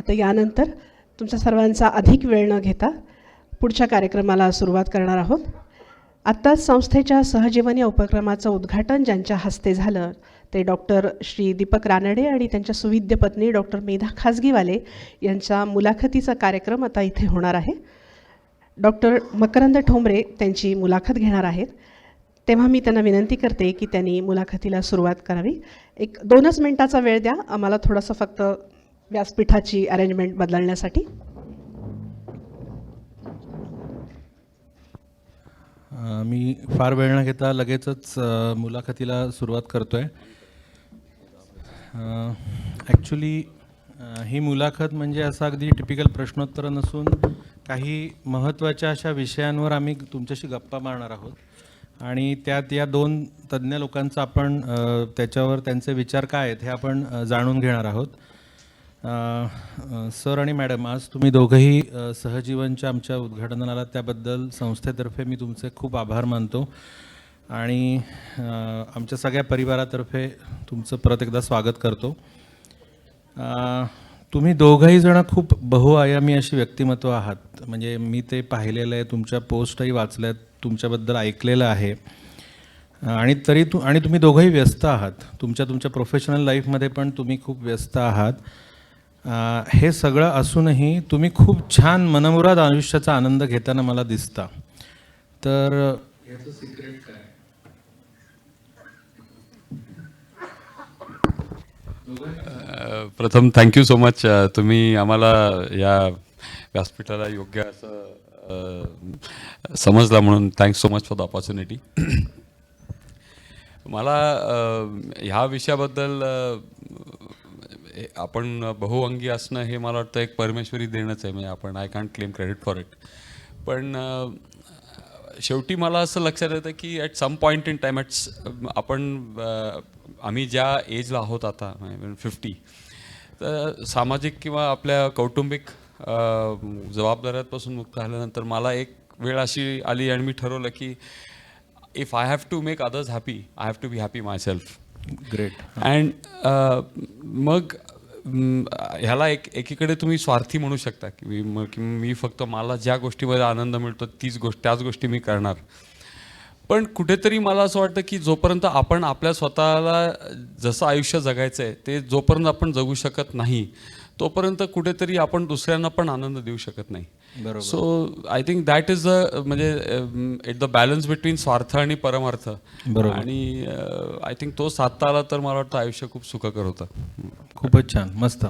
आता यानंतर तुमच्या सर्वांचा अधिक वेळ न घेता पुढच्या कार्यक्रमाला सुरुवात करणार आहोत. आत्ताच संस्थेच्या सहजीवन या उपक्रमाचं उद्घाटन ज्यांच्या हस्ते झालं ते डॉक्टर श्री दीपक रानडे आणि त्यांच्या सुविद्य पत्नी डॉक्टर मेधा खाजगीवाले यांचा मुलाखतीचा कार्यक्रम आता इथे होणार आहे. डॉक्टर मकरंद ठोंबरे त्यांची मुलाखत घेणार आहेत, तेव्हा मी त्यांना विनंती करते की त्यांनी मुलाखतीला सुरुवात करावी. 1-2 मिनिटाचा वेळ द्या आम्हाला, थोडंसं फक्त व्यासपीठाची अरेंजमेंट बदलण्यासाठी. मी फार वेळ न घेता लगेचच मुलाखतीला सुरुवात करतो आहे. ॲक्च्युली ही मुलाखत म्हणजे असं अगदी टिपिकल प्रश्नोत्तर नसून काही महत्त्वाच्या अशा विषयांवर आम्ही तुमच्याशी गप्पा मारणार आहोत आणि त्यात या 2 तज्ज्ञ लोकांचं आपण त्याच्यावर त्यांचे विचार काय आहेत हे आपण जाणून घेणार आहोत. सर आणि मॅडम, आज तुम्ही दोघंही सहजीवनच्या आमच्या उद्घाटनाला आलात त्याबद्दल संस्थेतर्फे मी तुमचे खूप आभार मानतो आणि आमच्या सगळ्या परिवारातर्फे तुमचं परत एकदा स्वागत करतो. तुम्ही दोघंही जण खूप बहुआयामी अशी व्यक्तिमत्व आहात. म्हणजे मी ते पाहिलेलं आहे, तुमच्या पोस्टही वाचल्यात, तुमच्याबद्दल ऐकलेलं आहे आणि तुम्ही दोघंही व्यस्त आहात. तुमच्या प्रोफेशनल लाईफमध्ये पण तुम्ही खूप व्यस्त आहात. हे सगळं असूनही तुम्ही खूप छान मनमुराद आयुष्याचा आनंद घेताना मला दिसता. तर याचं सिक्रेट काय? प्रथम थँक्यू सो मच, तुम्ही आम्हाला या व्यासपीठाला योग्य असं समजला म्हणून thanks so much for the opportunity. मला ह्या विषयाबद्दल आपण बहुअंगी असणं हे मला वाटतं एक परमेश्वरी देणंच आहे. म्हणजे आपण I can't claim credit for it. पण शेवटी मला असं लक्षात येतं की at some point in time आम्ही ज्या एजला आहोत आता 50, तर सामाजिक किंवा आपल्या कौटुंबिक जबाबदाऱ्यांपासून मुक्त झाल्यानंतर मला एक वेळ अशी आली आणि मी ठरवलं की if I have to make others happy, I have to be happy myself. Great. And मग ह्याला एकीकडे तुम्ही स्वार्थी म्हणू शकता की मी फक्त मला ज्या गोष्टीमध्ये आनंद मिळतो त्याच गोष्टी मी करणार. पण कुठेतरी मला असं वाटतं की जोपर्यंत आपण आपल्या स्वतःला जसं आयुष्य जगायचं आहे ते जोपर्यंत आपण जगू शकत नाही तोपर्यंत कुठेतरी आपण दुसऱ्यांना पण आनंद देऊ शकत नाही. बरोबर. So I think that is म्हणजे इट द बॅलन्स बिटवीन स्वार्थ आणि परमार्थ. बरोबर. आणि आय थिंक तो साधता आला तर मला वाटतं आयुष्य खूप सुखकर होतं. खूपच छान, मस्त.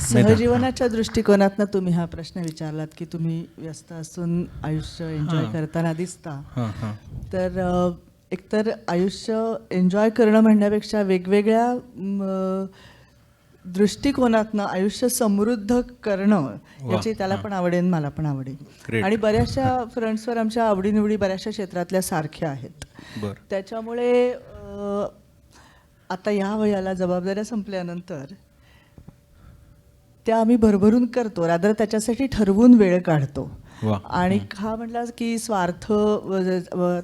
सहजीवनाच्या दृष्टिकोनातनं तुम्ही हा प्रश्न विचारलात की तुम्ही व्यस्त असून आयुष्य एन्जॉय करताना दिसता. तर एकतर आयुष्य एन्जॉय करणं म्हणण्यापेक्षा वेगवेगळ्या दृष्टिकोनातनं आयुष्य समृद्ध करणं याची त्याला पण आवडेल, मला पण आवडेल. आणि बऱ्याचशा फ्रंट्सवर आमच्या आवडीनिवडी बऱ्याचशा क्षेत्रातल्या सारख्या आहेत. त्याच्यामुळे आता या वयाला जबाबदाऱ्या संपल्यानंतर त्या आम्ही भरभरून करतो, रादर त्याच्यासाठी ठरवून वेळ काढतो. आणि हा म्हटला की स्वार्थ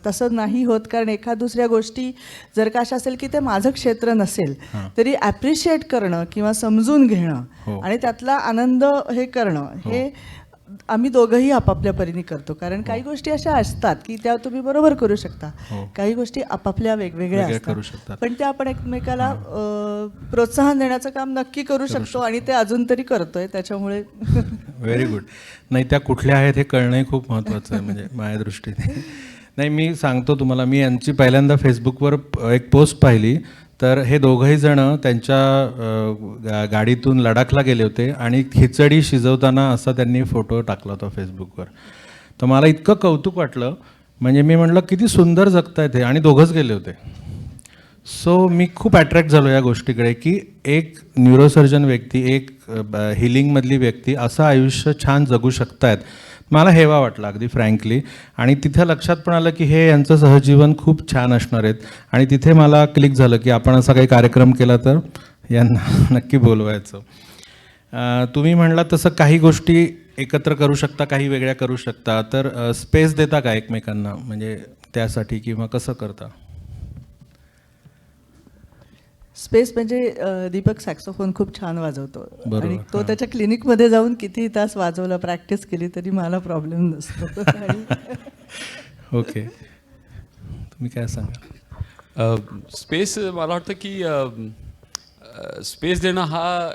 तसं नाही होत, कारण एखाद दुसऱ्या गोष्टी जर का अशा असेल की ते माझं क्षेत्र नसेल तरी ॲप्रिशिएट करणं किंवा समजून घेणं आणि त्यातला आनंद हे करणं हे आम्ही दोघंही आपापल्या परीने करतो. कारण काही गोष्टी अशा असतात की त्या तुम्ही बरोबर करू शकता, काही गोष्टी आपापल्या वेगवेगळ्या असतात, पण त्या आपण एकमेकाला प्रोत्साहन देण्याचं काम नक्की करू शकतो आणि ते अजून तरी करतोय. त्याच्यामुळे व्हेरी गुड. नाही, त्या कुठल्या आहेत हे कळणंही खूप महत्त्वाचं आहे म्हणजे माझ्या दृष्टीने. नाही, मी सांगतो तुम्हाला, मी यांची पहिल्यांदा फेसबुकवर एक पोस्ट पाहिली. तर हे दोघंही जण त्यांच्या गाडीतून लडाखला गेले होते आणि खिचडी शिजवताना असा त्यांनी फोटो टाकला होता फेसबुकवर. तर मला इतकं कौतुक वाटलं, म्हणजे मी म्हटलं किती सुंदर जगतायत हे, आणि दोघंच गेले होते. सो मी खूप अट्रॅक्ट झालो या गोष्टीकडे की एक न्यूरोसर्जन व्यक्ती, एक हिलिंगमधली व्यक्ती असं आयुष्य छान जगू शकतायत. मला हेवा वाटला अगदी फ्रँकली. आणि तिथं लक्षात पण आलं की हे यांचं सहजीवन खूप छान असणार आहेत. आणि तिथे मला क्लिक झालं की आपण असा काही कार्यक्रम केला तर यांना नक्की बोलवायचं. तुम्ही म्हणलात तसं काही गोष्टी एकत्र करू शकता, काही वेगळ्या करू शकता. तर स्पेस देता का एकमेकांना म्हणजे त्यासाठी, किंवा कसं करता? स्पेस म्हणजे दीपक सॅक्सोफोन खूप छान वाजवतो बरोबर, आणि तो त्याच्या क्लिनिकमध्ये जाऊन किती तास वाजवला, प्रॅक्टिस केली तरी मला प्रॉब्लेम नसतो. आणि ओके, तुम्ही काय सांगा? स्पेस मला वाटतं की स्पेस देणं हा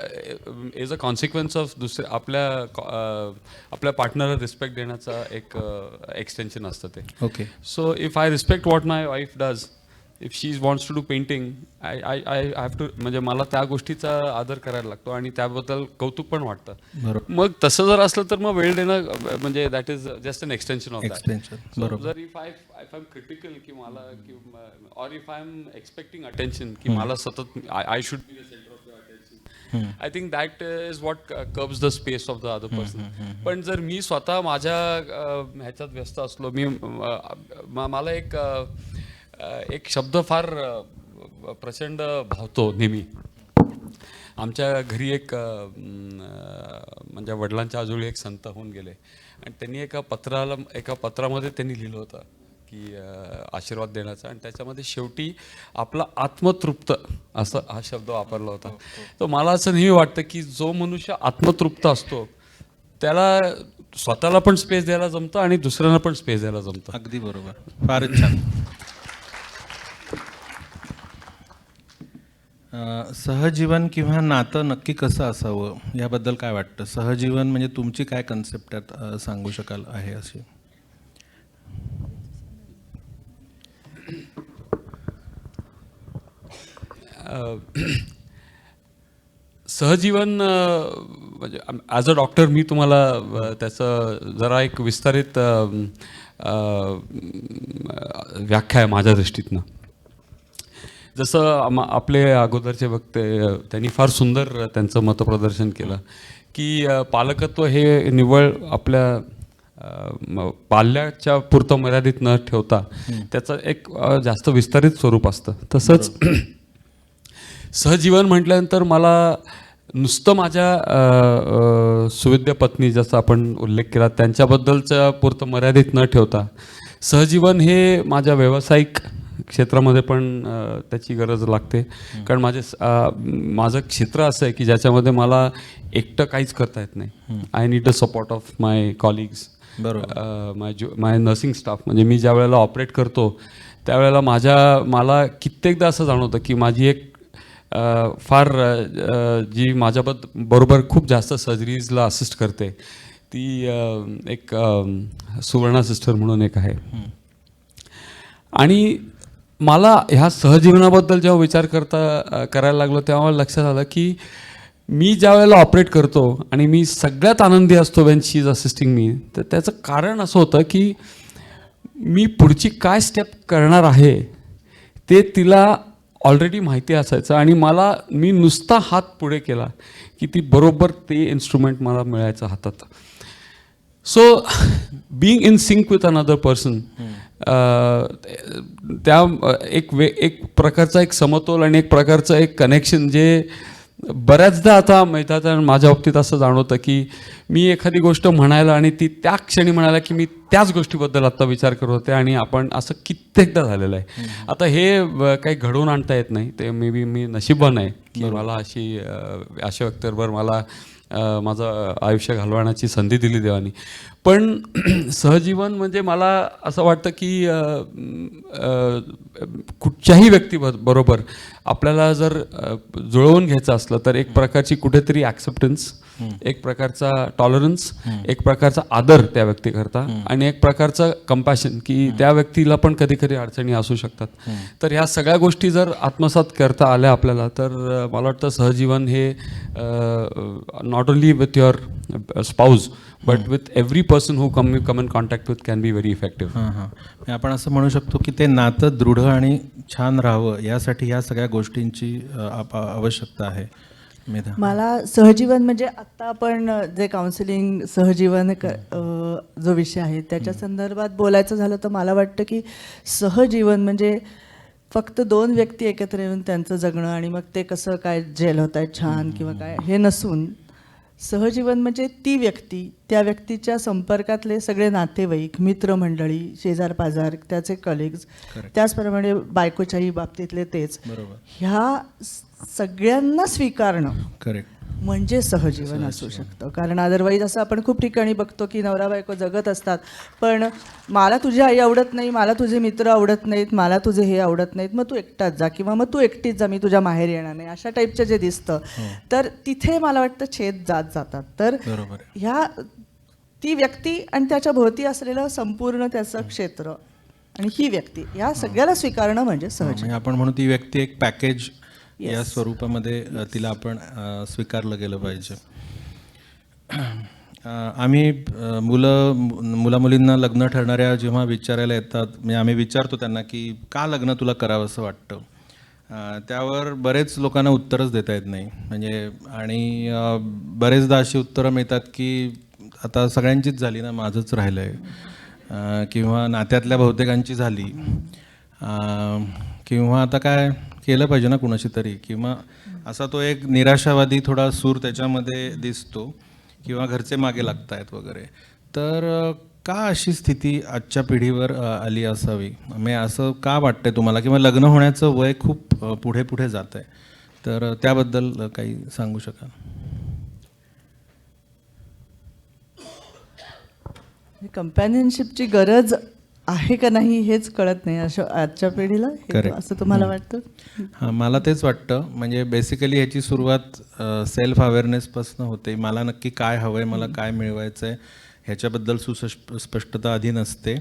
इज अ कॉन्सिक्वेन्स ऑफ आपल्या पार्टनरला रिस्पेक्ट देण्याचा एक एक्सटेन्शन असतं ते. Okay. So if I respect what my wife does, if she wants to do painting, I have to, म्हणजे मला त्या गोष्टीचा आदर करायला लागतो आणि त्याबद्दल कौतुक पण वाटतं. बरोबर. मग तसं जर असलं तर मग वेळ देणं म्हणजे that is just an extension of Extension, बरोबर. जर इफ आय एम क्रिटिकल की मला or if I am expecting attention की मला सतत I should be the centre of your attention, I think that is what curbs the space of the other person. पण जर मी स्वतः माझ्या ह्याच्यात व्यस्त असलो, मला एक शब्द फार प्रचंड भावतो नेहमी. आमच्या घरी एक म्हणजे वडिलांच्या आजोळी एक संत होऊन गेले आणि त्यांनी एका पत्रामध्ये त्यांनी लिहिलं होतं की आशीर्वाद देण्याचा, आणि त्याच्यामध्ये शेवटी आपला आत्मतृप्त असं हा शब्द वापरला होता. तर मला असं नेहमी वाटतं की जो मनुष्य आत्मतृप्त असतो त्याला स्वतःला पण स्पेस द्यायला जमतं आणि दुसऱ्यांना पण स्पेस द्यायला जमतं. अगदी बरोबर, फारच छान. सहजीवन किंवा नातं नक्की कसं असावं याबद्दल काय वाटतं? सहजीवन म्हणजे तुमची काय कन्सेप्ट त्यात सांगू शकाल आहे अशी? सहजीवन म्हणजे ॲज अ डॉक्टर मी तुम्हाला त्याचं जरा एक विस्तारित व्याख्या आहे माझ्या दृष्टीतनं. जसं आपले अगोदरचे वक्ते त्यांनी फार सुंदर त्यांचं मतप्रदर्शन केलं की पालकत्व हे निव्वळ आपल्या पाल्याच्या पुरतं मर्यादित न ठेवता त्याचं एक जास्त विस्तारित स्वरूप असतं. तसंच सहजीवन म्हटल्यानंतर मला नुसतं माझ्या सुविद्य पत्नी जसं आपण उल्लेख केला त्यांच्याबद्दलच्या पुरतं मर्यादित न ठेवता सहजीवन हे माझ्या व्यावसायिक क्षेत्रामध्ये पण त्याची गरज लागते. कारण माझं क्षेत्र असं आहे की ज्याच्यामध्ये मला एकटं काहीच करता येत नाही. I need the support of my colleagues, my nursing staff. म्हणजे मी ज्या वेळेला ऑपरेट करतो त्यावेळेला मला कित्येकदा असं जाणवतं की माझी एक फार जी बरोबर खूप जास्त सर्जरीजला असिस्ट करते ती एक सुवर्णा सिस्टर म्हणून एक आहे. आणि मला ह्या सहजीवनाबद्दल जेव्हा विचार करायला लागलो तेव्हा लक्षात आलं की मी ज्या वेळेला ऑपरेट करतो आणि मी सगळ्यात आनंदी असतो वेन शी इज असिस्टिंग मी, तर त्याचं कारण असं होतं की मी पुढची काय स्टेप करणार आहे ते तिला ऑलरेडी माहिती असायचं आणि मी नुसता हात पुढे केला की ती बरोबर ते इन्स्ट्रुमेंट मला मिळायचं हातात. So being in sync with another person, त्या एक प्रकारचा एक समतोल आणि एक प्रकारचं एक कनेक्शन जे बऱ्याचदा आता माहीत माझ्या बाबतीत असं जाणवतं की मी एखादी गोष्ट म्हणायला आणि ती त्या क्षणी म्हणायला की मी त्याच गोष्टीबद्दल आत्ता विचार करत होते आणि आपण असं कित्येकदा झालेलं आहे. आता हे काही घडवून आणता येत नाही, ते मे बी मी नशीबवान आहे की मला अशा व्यक्तीबरोबर मला माझं आयुष्य घालवण्याची संधी दिली देवानी. पण सहजीवन म्हणजे मला असं वाटतं की कुठच्याही व्यक्तीबरोबर आपल्याला जर जुळवून घ्यायचं असलं तर एक प्रकारची कुठेतरी ॲक्सेप्टन्स, एक प्रकारचा टॉलरन्स, एक प्रकारचा आदर त्या व्यक्तीकरता आणि एक प्रकारचं कंपॅशन की त्या व्यक्तीला पण कधी कधी अडचणी असू शकतात. तर ह्या सगळ्या गोष्टी जर आत्मसात करता आल्या आपल्याला तर मला वाटतं सहजीवन हे not only with your spouse but with every person who come in contact with can be very effective. आपण असं म्हणू शकतो की ते नातं दृढ आणि छान राहावं यासाठी ह्या सगळ्या गोष्टींची आवश्यकता आहे. मला सहजीवन म्हणजे आत्ता आपण जे काउन्सिलिंग सहजीवन जो विषय आहे त्याच्या संदर्भात बोलायचं झालं तर मला वाटतं की सहजीवन म्हणजे फक्त दोन व्यक्ती एकत्र येऊन त्यांचं जगणं आणि मग ते कसं काय जेल होत आहे छान किंवा काय हे नसून सहजीवन म्हणजे ती व्यक्ती त्या व्यक्तीच्या संपर्कातले सगळे नातेवाईक, मित्रमंडळी, शेजारपाजार, त्याचे कलिग्स, त्याचप्रमाणे बायकोच्याही बाबतीतले तेच, बरोबर. ह्या सगळ्यांना स्वीकारणं करेक्ट. म्हणजे सहजीवन असू शकतं. कारण अदरवाईज असं आपण खूप ठिकाणी बघतो की नवरा बायको जगत असतात, पण मला तुझी आई आवडत नाही, मला तुझे मित्र आवडत नाहीत, मला तुझे हे आवडत नाहीत, मग तू एकटाच जा किंवा मग तू एकटीच जा, मी तुझ्या माहेर येणार नाही, अशा टाईपचं जे दिसतं, तर तिथे मला वाटतं छेद जातात. तर बरोबर. ह्या ती व्यक्ती आणि त्याच्या भोवती असलेलं संपूर्ण त्याचं क्षेत्र आणि ही व्यक्ती, या सगळ्याला स्वीकारणं म्हणजे सहज. म्हणजे आपण म्हणू ती व्यक्ती एक पॅकेज या स्वरूपामध्ये तिला आपण स्वीकारलं गेलं पाहिजे. आम्ही मुला मुलींना लग्न ठरणाऱ्या जेव्हा विचारायला येतात, म्हणजे आम्ही विचारतो त्यांना की का लग्न तुला करावं असं वाटतं, त्यावर बरेच लोकांना उत्तरच देता येत नाही. म्हणजे आणि बरेचदा अशी उत्तरं मिळतात की आता सगळ्यांचीच झाली ना, माझंच राहिलं आहे, किंवा नात्यातल्या बहुतेकांची झाली, किंवा आता काय केलं पाहिजे ना कुणाशी तरी, किंवा असा तो एक निराशावादी थोडा सूर त्याच्यामध्ये दिसतो, किंवा घरचे मागे लागत आहेत वगैरे. तर का अशी स्थिती आजच्या पिढीवर आली असावी, म्हणजे असं का वाटतंय तुम्हाला, किंवा लग्न होण्याचं वय खूप पुढे पुढे जात आहे, तर त्याबद्दल काही सांगू शकाल? कंपॅनियनशिपची गरज आहे का नाही हेच कळत नाही अशा आजच्या पिढीला, असं तुम्हाला वाटतं? हां, मला तेच वाटतं. म्हणजे बेसिकली ह्याची सुरुवात सेल्फ अवेअरनेसपासून होते. मला नक्की काय हवं आहे, मला काय मिळवायचं आहे ह्याच्याबद्दल स्पष्टता आधी नसते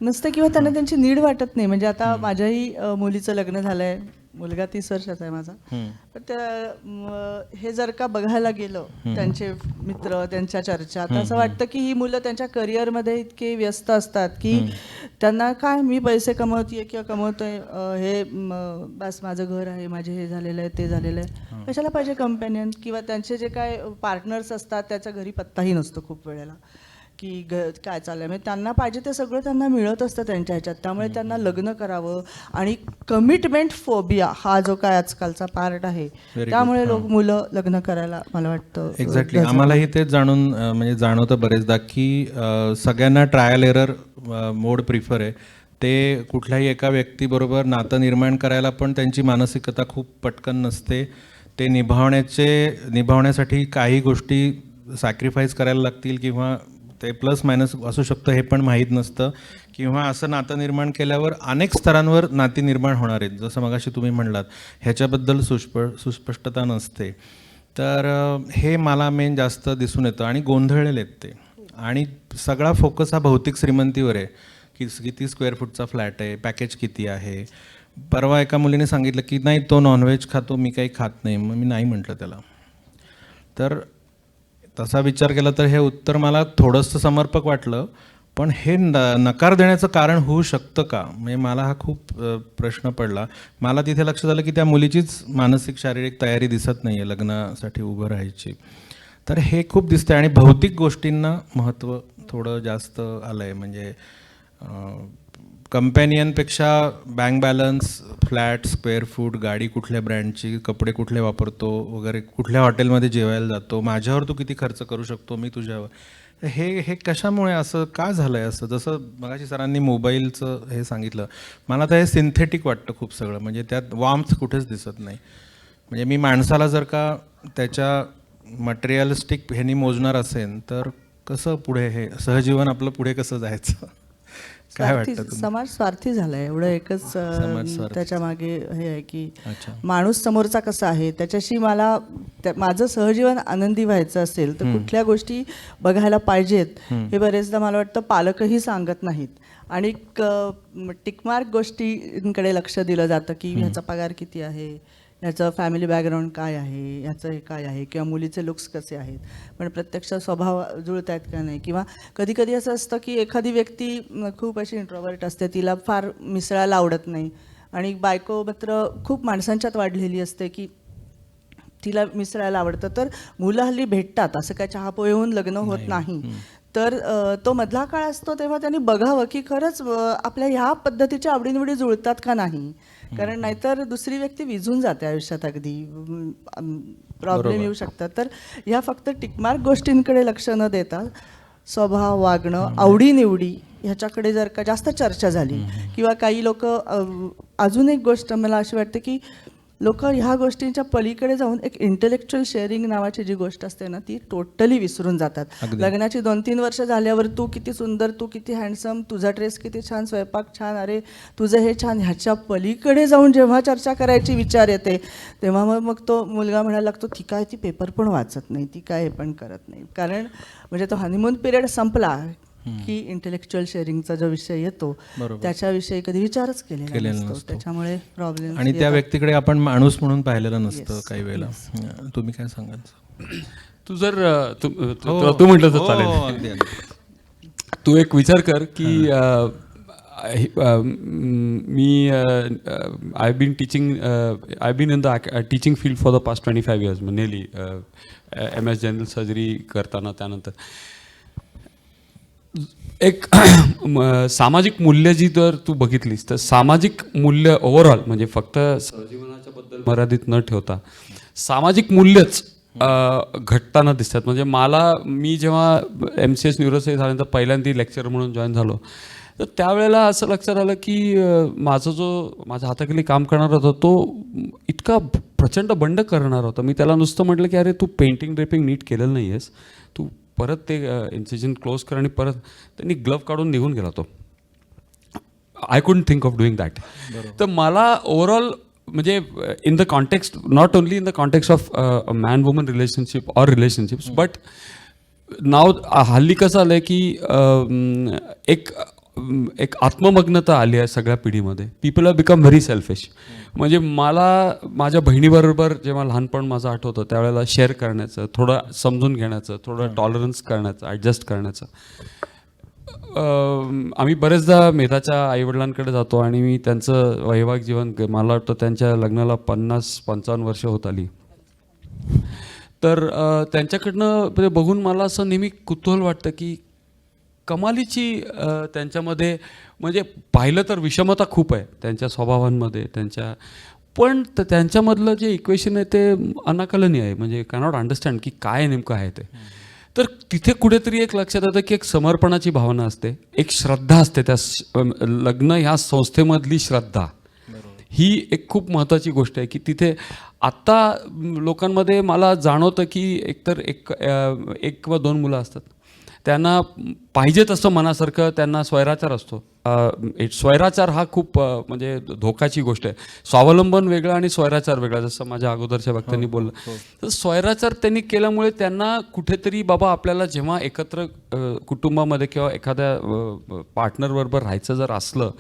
किंवा त्यांना त्यांची नीड वाटत नाही. म्हणजे आता माझ्याही मुलीचं लग्न झालं आहे, मुलगा 30 वर्षाचा आहे माझा, पण हे जर का बघायला गेलं त्यांचे मित्र, त्यांच्या चर्चा, तर असं वाटतं की ही मुलं त्यांच्या करिअरमध्ये इतके व्यस्त असतात की त्यांना काय, मी पैसे कमवतीये किंवा कमवतोय, हे बस माझं घर आहे, माझे हे झालेलं आहे, ते झालेलं आहे, कशाला पाहिजे कंपॅनियन. किंवा त्यांचे जे काय पार्टनर्स असतात त्याच्या घरी पत्ताही नसतो खूप वेळेला की काय चाललंय. म्हणजे त्यांना पाहिजे ते सगळं त्यांना मिळत असतं त्यांच्या ह्याच्यात, त्यामुळे त्यांना लग्न करावं. आणि कमिटमेंट फोबिया हा जो काय आजकालचा पार्ट आहे, त्यामुळे मुलं लग्न करायला मला वाटतं. एक्झॅक्टली. आम्हालाही तेच म्हणजे जाणवतं बरेचदा की सगळ्यांना ट्रायल एरर मोड प्रिफर आहे. ते कुठल्याही एका व्यक्तीबरोबर नातं निर्माण करायला पण त्यांची मानसिकता खूप पटकन नसते. ते निभावण्यासाठी काही गोष्टी सॅक्रिफाईस करायला लागतील, किंवा ते प्लस मायनस असू शकतं हे पण माहीत नसतं, किंवा असं नातं निर्माण केल्यावर अनेक स्तरांवर नाती निर्माण होणार आहेत, जसं मगाशी तुम्ही म्हणलात, ह्याच्याबद्दल सुस्पष्टता नसते. तर हे मला मेन जास्त दिसून येतं आणि गोंधळलेले आहेत ते. आणि सगळा फोकस हा भौतिक श्रीमंतीवर आहे की किती स्क्वेअर फूटचा फ्लॅट आहे, पॅकेज किती आहे. परवा एका मुलीने सांगितलं की नाही, तो नॉनव्हेज खातो, मी काही खात नाही. मग मी नाही म्हटलं त्याला. तर तसा विचार केला तर हे उत्तर मला थोडंसं समर्पक वाटलं, पण हे नकार देण्याचं कारण होऊ शकतं का, म्हणजे मला हा खूप प्रश्न पडला. मला तिथे लक्षात आलं की त्या मुलीचीच मानसिक शारीरिक तयारी दिसत नाही आहे लग्नासाठी उभं राहायची. तर हे खूप दिसतंय. आणि भौतिक गोष्टींना महत्त्व थोडं जास्त आलं आहे. म्हणजे कंपॅनियनपेक्षा bank balance, flat, square foot, गाडी कुठल्या ब्रँडची, कपडे कुठले वापरतो वगैरे, कुठल्या हॉटेलमध्ये जेवायला जातो, माझ्यावर तू किती खर्च करू शकतो, मी तुझ्यावर, हे कशामुळे असं का झालं आहे असं. जसं मगाशी सरांनी मोबाईलचं हे सांगितलं, मला तर हे सिंथेटिक वाटतं खूप सगळं. म्हणजे त्यात वार्मथ कुठेच दिसत नाही. म्हणजे मी माणसाला जर का त्याच्या मटेरियलिस्टिक ह्यानी मोजणार असेल तर कसं पुढे हे सहजीवन आपलं पुढे कसं जायचं, काय वाटतं? समाज स्वार्थी झालाय, एवढं एकच त्याच्या मागे हे आहे की माणूस समोरचा कसा आहे त्याच्याशी मला माझं सहजीवन आनंदी व्हायचं असेल तर कुठल्या गोष्टी बघायला पाहिजेत हे बरेचदा मला वाटतं पालकही सांगत नाहीत. आणि टिकमार्क गोष्टींकडे लक्ष दिलं जातं की ह्याचा पगार किती आहे, ह्याचं फॅमिली बॅकग्राऊंड काय आहे, ह्याचं हे काय आहे, किंवा मुलीचे लुक्स कसे आहेत, पण प्रत्यक्ष स्वभाव जुळत आहेत का नाही. किंवा कधी कधी असं असतं की एखादी व्यक्ती खूप अशी इंट्रोवर्ट असते, तिला फार मिसळायला आवडत नाही, आणि बायको मात्र खूप माणसांच्यात वाढलेली असते की तिला मिसळायला आवडतं. तर मुलं हल्ली भेटतात, असं काय चहा पोहे होऊन लग्न होत नाही. तर तो मधला काळ असतो तेव्हा त्यांनी बघावं की खरंच आपल्या ह्या पद्धतीच्या आवडीनिवडी जुळतात का नाही. कारण नाहीतर दुसरी व्यक्ती विझून जाते आयुष्यात, अगदी प्रॉब्लेम येऊ शकतात. तर ह्या फक्त टिकमार्क गोष्टींकडे लक्ष न देता स्वभाव, वागणं, आवडीनिवडी ह्याच्याकडे जर का जास्त चर्चा झाली किंवा काही लोक, अजून एक गोष्ट मला अशी वाटते की लोक ह्या गोष्टींच्या पलीकडे जाऊन एक इंटेलेक्च्युअल शेअरिंग नावाची जी गोष्ट असते ना ती टोटली विसरून जातात. लग्नाची 2-3 वर्ष झाल्यावर तू किती सुंदर, तू किती हँडसम, तुझा ड्रेस किती छान, स्वयंपाक छान, अरे तुझं हे छान, ह्याच्या पलीकडे जाऊन जेव्हा चर्चा करायची विचार येते तेव्हा मग तो मुलगा म्हणायला लागतो ती काय ती पेपर पण वाचत नाही, ती काय हे पण करत नाही. कारण म्हणजे तो हनीमून पिरियड संपला की इंटेलेक्च्युअल शेअरिंगचा जो विषय येतो त्याच्याविषयी कधी विचारच केलेला नसतो. त्याच्यामुळे प्रॉब्लेम आणि त्या व्यक्तीकडे आपण माणूस म्हणून पाहिलेलं नसतं काही वेळेला. तुम्ही काय सांगाल? तू जर तू म्हटलं तर चालेल. तू एक विचार कर की मी I been teaching, I been in the teaching field for the past 25 years nearly, MS general surgery करताना. त्यानंतर एक सामाजिक मूल्य जी जर तू बघितलीस तर सामाजिक मूल्य ओव्हरऑल म्हणजे फक्त सहजीवनाच्या बद्दल मर्यादित न ठेवता सामाजिक मूल्यच घटताना दिसतात. म्हणजे मी जेव्हा MCS न्यूरोसायन्स झाल्यानंतर पहिल्यांदा लेक्चर म्हणून जॉईन झालो तर त्यावेळेला असं लक्षात आलं की माझ्या हाताखाली काम करणारा होता तो इतका प्रचंड बंड करणार होता. मी त्याला नुसतं म्हटलं की अरे तू पेंटिंग ड्रेपिंग नीट केलेलं नाही आहेस, तू परत ते इन्सिजन क्लोज कर, आणि परत त्यांनी ग्लव काढून निघून गेला तो. I couldn't think of doing that. तर मला ओव्हरऑल म्हणजे in the context, not only in the context of man woman relationship or relationships, but now हल्ली कसं आलं आहे की एक आत्ममग्नता आली आहे सगळ्या पिढीमध्ये. People are become very selfish. म्हणजे मला माझ्या बहिणीबरोबर जेव्हा लहानपण माझं आठवतं त्यावेळेला शेअर करण्याचं, थोडं समजून घेण्याचं, थोडं टॉलरन्स करण्याचं, ॲडजस्ट करण्याचं. आम्ही बरेचदा मेधाच्या आईवडिलांकडे जातो आणि मी त्यांचं वैवाहिक जीवन, मला वाटतं त्यांच्या लग्नाला 50-55 वर्ष होत आली. तर त्यांच्याकडनं बघून मला असं नेहमी कुतूहल वाटतं की कमालीची त्यांच्यामध्ये, म्हणजे पाहिलं तर विषमता खूप आहे त्यांच्या स्वभावांमध्ये पण त्यांच्यामधलं जे इक्वेशन आहे ते अनाकलनीय आहे. म्हणजे कॅनॉट अंडरस्टँड की काय नेमकं आहे ते. तर तिथे कुठेतरी एक लक्षात येतं की एक समर्पणाची भावना असते, एक श्रद्धा असते. त्या लग्न ह्या संस्थेमधली श्रद्धा ही एक खूप महत्त्वाची गोष्ट आहे की तिथे आत्ता लोकांमध्ये मला जाणवतं की एकतर एक किंवा 2 मुलं असतात, त्यांना पाहिजे तसं मनासारखं त्यांना स्वैराचार असतो. स्वैराचार हा खूप म्हणजे धोकाची गोष्ट आहे. स्वावलंबन वेगळं आणि स्वैराचार वेगळा, जसं माझ्या अगोदरच्या वक्त्यांनी बोललं. तर स्वैराचार त्यांनी केल्यामुळे त्यांना कुठेतरी बाबा आपल्याला जेव्हा एकत्र कुटुंबामध्ये किंवा एखाद्या पार्टनरबरोबर राहायचं जर असलं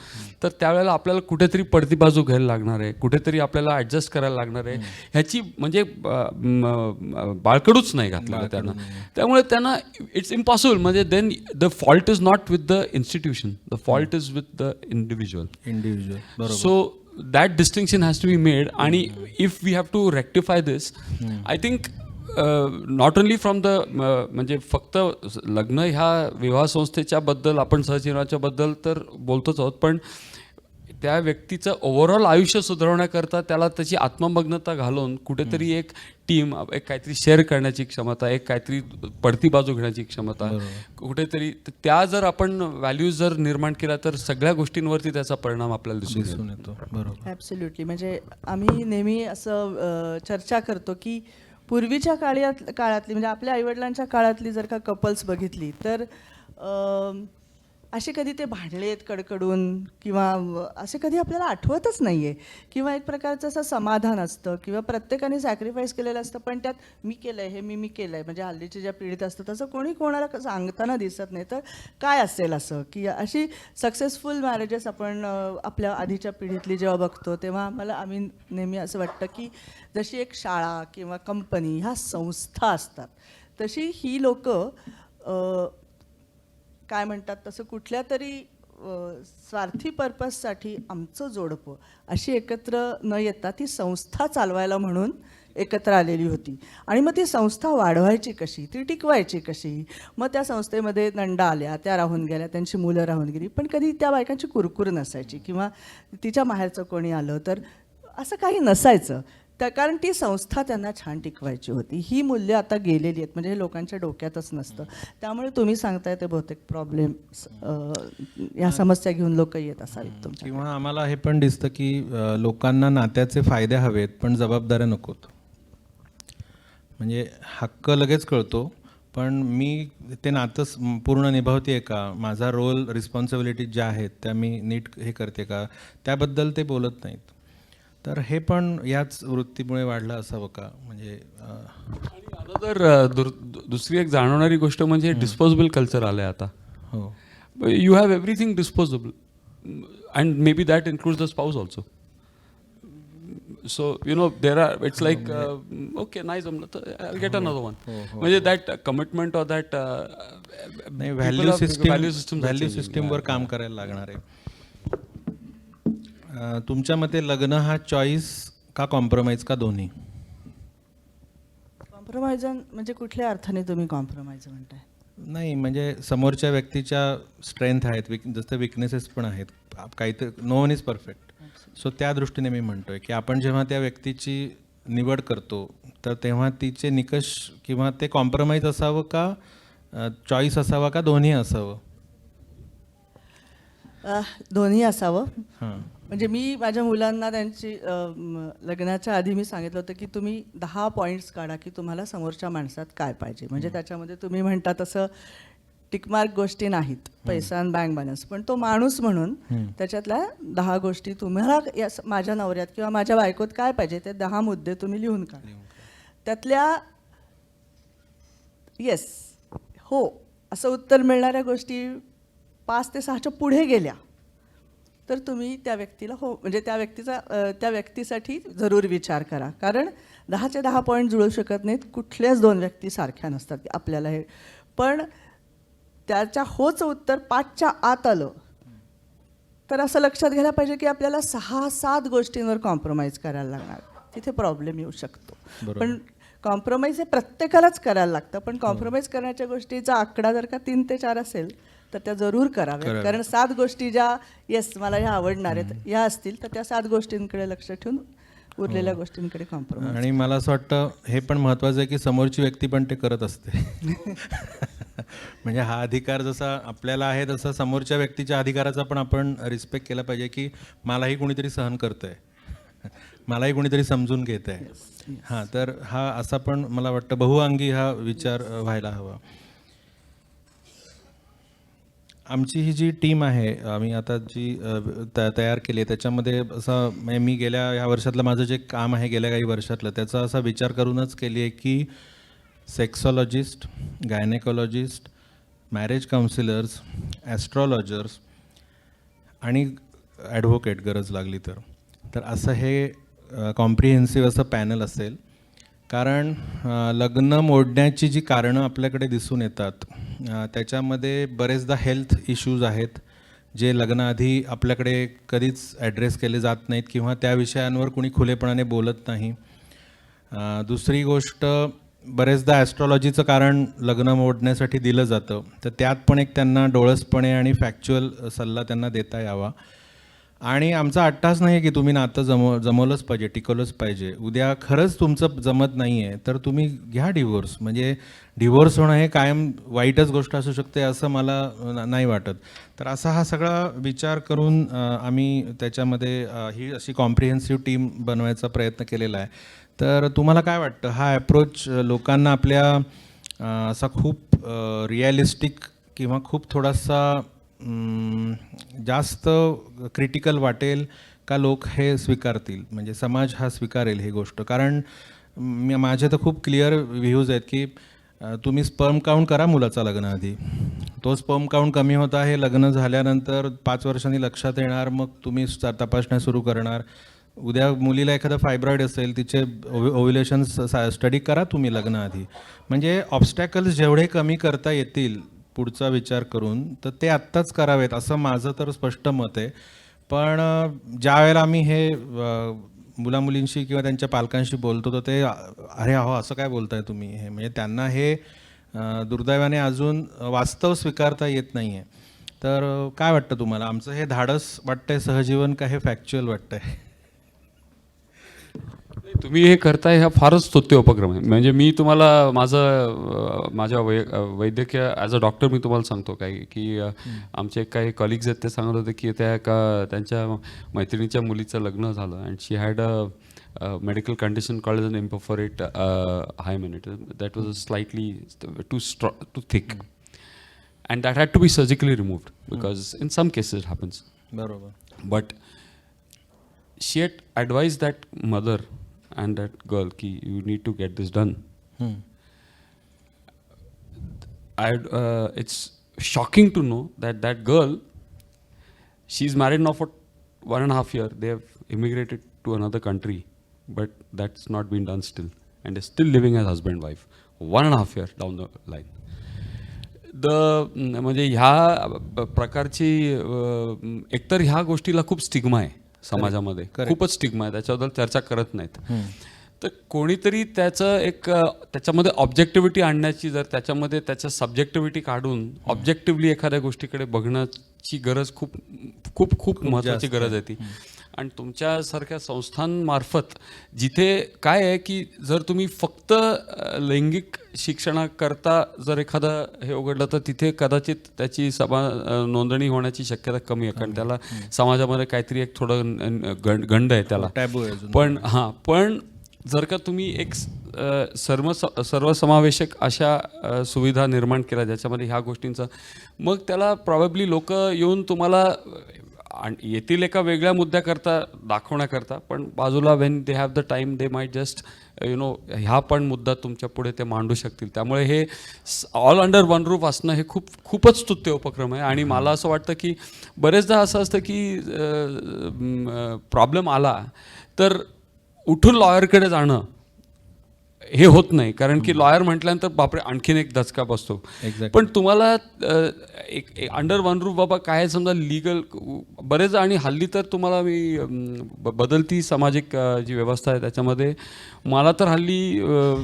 तर त्यावेळेला आपल्याला कुठेतरी पडती बाजू घ्यायला लागणार आहे, कुठेतरी आपल्याला ॲडजस्ट करायला लागणार आहे. ह्याची म्हणजे बाळकडूच नाही घातलेलं त्यांना. त्यामुळे त्यांना इट्स इम्पॉसिबल. म्हणजे then the fault is not with the institution, the fault is with the individual. So that distinction has to be made. And if we have to rectify this, I think not only from the म्हणजे फक्त लग्न ह्या विवाह संस्थेच्या बद्दल आपण सहजीवनाच्या बद्दल तर बोलतोच आहोत, पण त्या व्यक्तीचं ओव्हरऑल आयुष्य सुधारण्याकरता त्याला त्याची आत्ममग्नता घालून कुठेतरी एक टीम, एक काहीतरी शेअर करण्याची क्षमता, एक काहीतरी पडती बाजू घेण्याची क्षमता, कुठेतरी त्या जर आपण व्हॅल्यूज जर निर्माण केल्या तर सगळ्या गोष्टींवरती त्याचा परिणाम आपल्याला दिसून येतो. बरोबर, ॲब्सोल्युटली. म्हणजे आम्ही नेहमी असं चर्चा करतो की पूर्वीच्या काळातली म्हणजे आपल्या आईवडिलांच्या काळातली जर का कपल्स बघितली तर असे कधी ते भांडलेत कडकडून किंवा असे कधी आपल्याला आठवतच नाही आहे. किंवा एक प्रकारचं असं समाधान असतं किंवा प्रत्येकाने सॅक्रिफाईस केलेलं असतं, पण त्यात मी केलं आहे, हे मी केलं आहे. म्हणजे हल्लीच्या ज्या पिढीत असतं तसं कोणी कोणाला सांगताना दिसत नाही. तर काय असेल असं की अशी सक्सेसफुल मॅरेजेस आपण आपल्या आधीच्या पिढीतली जेव्हा बघतो तेव्हा आम्ही नेहमी असं वाटतं की जशी एक शाळा किंवा कंपनी ह्या संस्था असतात तशी ही लोकं काय म्हणतात तसं कुठल्या तरी स्वार्थी पर्पजसाठी आमचं जोडपं अशी एकत्र न येता ती संस्था चालवायला म्हणून एकत्र आलेली होती. आणि मग ती संस्था वाढवायची कशी, ती टिकवायची कशी. मग त्या संस्थेमध्ये नंदा आल्या, त्या राहून गेल्या, त्यांची मुलं राहून गेली, पण कधी त्या बायकांची कुरकुर नसायची किंवा तिच्या माहेरचं कोणी आलं तर असं काही नसायचं. कारण ती संस्था त्यांना छान टिकवायची होती. ही मूल्य आता गेलेली आहेत, म्हणजे हे लोकांच्या डोक्यातच नसतं. त्यामुळे तुम्ही सांगताय ते बहुतेक प्रॉब्लेम या समस्या घेऊन लोक येत असावीत तुमच्या. किंवा आम्हाला हे पण दिसतं की लोकांना नात्याचे फायदे हवेत पण जबाबदाऱ्या नकोत. म्हणजे हक्क लगेच कळतो पण मी ते नातं पूर्ण निभावते का, माझा रोल रिस्पॉन्सिबिलिटी ज्या आहेत त्या मी नीट हे करते का, त्याबद्दल ते बोलत नाहीत. तर हे पण याच वृत्तीमुळे वाढलं असावं का. म्हणजे आणि आता तर दुसरी एक जाणवणारी गोष्ट म्हणजे डिस्पोजेबल कल्चर आलं आहे आता. हो you have everything disposable and may be that includes the spouse also. So you know there are it's like okay नाही जमलं तर आय गेट अनदर वन. म्हणजे दॅट कमिटमेंट ऑर दॅट नाही, व्हॅल्यू सिस्टीमवर काम करायला लागणार आहे. तुमच्या मते लग्न हा चॉईस का कॉम्प्रोमाइज का दोन्ही? कॉम्प्रोमाइज म्हणजे कुठल्या अर्थाने तुम्ही कॉम्प्रोमाइज म्हणताय? नाही म्हणजे समोरच्या व्यक्तीच्या स्ट्रेंथ आहेत, जसं विकनेसेस पण आहेत, काहीतरी no one is perfect. So त्या दृष्टीने मी म्हणतोय की आपण जेव्हा त्या व्यक्तीची निवड करतो तर तेव्हा तिचे निकष किंवा ते कॉम्प्रोमाइज असावं का, चॉईस असावा का, दोन्ही असावं? दोन्ही असावं. हां म्हणजे मी माझ्या मुलांना त्यांची लग्नाच्या आधी मी सांगितलं होतं की तुम्ही 10 पॉईंट्स काढा की तुम्हाला समोरच्या माणसात काय पाहिजे. म्हणजे त्याच्यामध्ये तुम्ही म्हणता तसं टिकमार्क गोष्टी नाहीत, पैसा आणि बँक बॅलन्स, पण तो माणूस म्हणून त्याच्यातल्या 10 गोष्टी तुम्हाला या माझ्या नवऱ्यात किंवा माझ्या बायकोत काय पाहिजे ते 10 मुद्दे तुम्ही लिहून काढा. त्यातल्या येस हो असं उत्तर मिळणाऱ्या गोष्टी 5 ते 6च्या पुढे गेल्या तर तुम्ही त्या व्यक्तीला हो म्हणजे त्या व्यक्तीसाठी जरूर विचार करा. कारण 10चे 10 पॉईंट जुळू शकत नाहीत, कुठल्याच 2 व्यक्ती सारख्या नसतात आपल्याला हे. पण त्याच्या होचं उत्तर 5च्या आत आलं तर असं लक्षात घ्यायला पाहिजे की आपल्याला 6-7 गोष्टींवर कॉम्प्रोमाइज करायला लागणार. तिथे प्रॉब्लेम येऊ शकतो. पण कॉम्प्रोमाइज हे प्रत्येकालाच करायला लागतं. पण कॉम्प्रोमाइज करण्याच्या गोष्टीचा आकडा जर का 3 ते 4 असेल तर त्या जरूर कराव्यात. कारण 7 गोष्टी ज्या येस मला ह्या आवडणार आहेत ह्या असतील तर त्या 7 गोष्टींकडे लक्ष ठेवून उरलेल्या गोष्टींकडे कॉम्प्रोमाइज. आणि मला असं वाटतं हे पण महत्त्वाचं आहे की समोरची व्यक्ती पण ते करत असते. म्हणजे हा अधिकार जसा आपल्याला आहे तसा समोरच्या व्यक्तीच्या अधिकाराचा पण आपण रिस्पेक्ट केला पाहिजे की मलाही कोणीतरी सहन करतंय, मलाही कोणीतरी समजून घेत आहे. हां तर हा असा पण मला वाटतं बहुअंगी हा विचार व्हायला हवा. आमची ही जी टीम आहे आम्ही आता जी तयार केली आहे त्याच्यामध्ये असं म्हणजे मी ह्या वर्षातलं माझं जे काम आहे गेल्या काही वर्षातलं त्याचा असा विचार करूनच केली आहे की sexologist, gynaecologist, marriage counsellors, astrologers आणि ॲडव्होकेट गरज लागली तर असं हे कॉम्प्रिहेन्सिव्ह असं पॅनल असेल. कारण लग्न मोडण्याची जी कारणं आपल्याकडे दिसून येतात त्याच्यामध्ये बरेचदा हेल्थ इश्यूज आहेत जे लग्नाआधी आपल्याकडे कधीच ॲड्रेस केले जात नाहीत किंवा त्या विषयांवर कुणी खुलेपणाने बोलत नाही. दुसरी गोष्ट बरेचदा ॲस्ट्रॉलॉजीचं कारण लग्न मोडण्यासाठी दिलं जातं तर त्यात पण एक त्यांना डोळसपणे आणि फॅक्च्युअल सल्ला त्यांना देता यावा. आणि आमचा अट्टास नाही आहे की तुम्ही नातं जमवलंच पाहिजे, टिकवलंच पाहिजे. उद्या खरंच तुमचं जमत नाही आहे तर तुम्ही घ्या डिवोर्स. म्हणजे डिवोर्स होणं हे कायम वाईटच गोष्ट असू शकते असं मला नाही वाटत. तर असा हा सगळा विचार करून आम्ही त्याच्यामध्ये ही अशी कॉम्प्रिहेन्सिव्ह टीम बनवायचा प्रयत्न केलेला आहे. तर तुम्हाला काय वाटतं हा ॲप्रोच लोकांना आपल्या असा खूप रिॲलिस्टिक किंवा खूप थोडासा जास्त क्रिटिकल वाटेल का, लोक हे स्वीकारतील, म्हणजे समाज हा स्वीकारेल ही गोष्ट? कारण माझे तर खूप क्लिअर व्ह्यूज आहेत की तुम्ही स्पर्म काउंट करा मुलाचा लग्नाआधी, तो स्पर्म काउंट कमी होता हे लग्न झाल्यानंतर 5 वर्षांनी लक्षात येणार, मग तुम्ही तपासण्या सुरू करणार. उद्या मुलीला एखादं फायब्रॉईड असेल तिचे ओव्ह्युलेशन्स स्टडी करा तुम्ही लग्नाआधी. म्हणजे ऑब्स्टॅकल्स जेवढे कमी करता येतील पुढचा विचार करून तर ते आत्ताच करावेत असं माझं तर स्पष्ट मत आहे. पण ज्या वेळेला आम्ही हे मुलामुलींशी किंवा त्यांच्या पालकांशी बोलतो तर ते अरे अहो असं काय बोलताय तुम्ही, हे म्हणजे त्यांना हे दुर्दैवाने अजून वास्तव स्वीकारता येत नाही आहे. तर काय वाटतं तुम्हाला, आमचं हे धाडस वाटतंय सहजीवन का हे फॅक्च्युअल वाटतंय? तुम्ही हे करताय हा फारच स्तुत्य उपक्रम आहे. म्हणजे मी तुम्हाला माझ्या वैद्यकीय ॲज अ डॉक्टर मी तुम्हाला सांगतो काय की आमचे काही कलिग्स आहेत ते सांगत होते की त्यांच्या मैत्रिणीच्या मुलीचं लग्न झालं and she had a medical condition called an imperforate hymen. That was slightly too thick. And that had to be surgically removed because in some cases it happens. बरोबर. But she had advised that mother and that girl ki you need to get this done. It's shocking to know that girl, she's married now for 1.5 years. They have immigrated to another country, but that's not been done still, and they're still living as husband wife 1.5 years down the line. म्हणजे ह्या प्रकारची एकतर ह्या गोष्टीला खूप stigma आहे समाजामध्ये, खूपच स्टिग्मा आहे, त्याच्याबद्दल चर्चा करत नाहीत. तर कोणीतरी त्याच्यामध्ये ऑब्जेक्टिव्हिटी आणण्याची, जर त्याच्यामध्ये त्याच्या सब्जेक्टिव्हिटी काढून ऑब्जेक्टिव्हली एखाद्या गोष्टीकडे बघण्याची गरज खूप खूप खूप महत्त्वाची गरज आहे ती. आणि तुमच्यासारख्या संस्थांमार्फत जिथे काय आहे की जर तुम्ही फक्त लैंगिक शिक्षणाकरता जर एखादं हे उघडलं तर तिथे कदाचित त्याची नोंदणी होण्याची शक्यता कमी आहे, कारण त्याला समाजामध्ये काहीतरी एक थोडं गंड आहे त्याला. पण जर का तुम्ही एक सर्वसमावेशक अशा सुविधा निर्माण केल्या ज्याच्यामध्ये ह्या गोष्टींचं, मग त्याला प्रॉबेबली लोक येऊन तुम्हाला येतील एका वेगळ्या मुद्द्याकरता दाखवण्याकरता, पण बाजूला when they have the time they might just ह्या पण मुद्दा तुमच्या पुढे ते मांडू शकतील. त्यामुळे हे ऑल अंडर वन रूफ असणं हे खूपच स्तुत्य उपक्रम आहे. आणि मला असं वाटतं की बरेचदा असं असतं की प्रॉब्लेम आला तर उठून लॉयरकडे जाणं हे होत नाही, कारण की लॉयर म्हटल्यानंतर बापरे आणखीन एक दचका बसतो. पण तुम्हाला एक अंडर वन रूफ बाबा काय समजा लीगल बरेच, आणि हल्ली तर तुम्हाला मी बदलती सामाजिक जी व्यवस्था आहे त्याच्यामध्ये मला तर हल्ली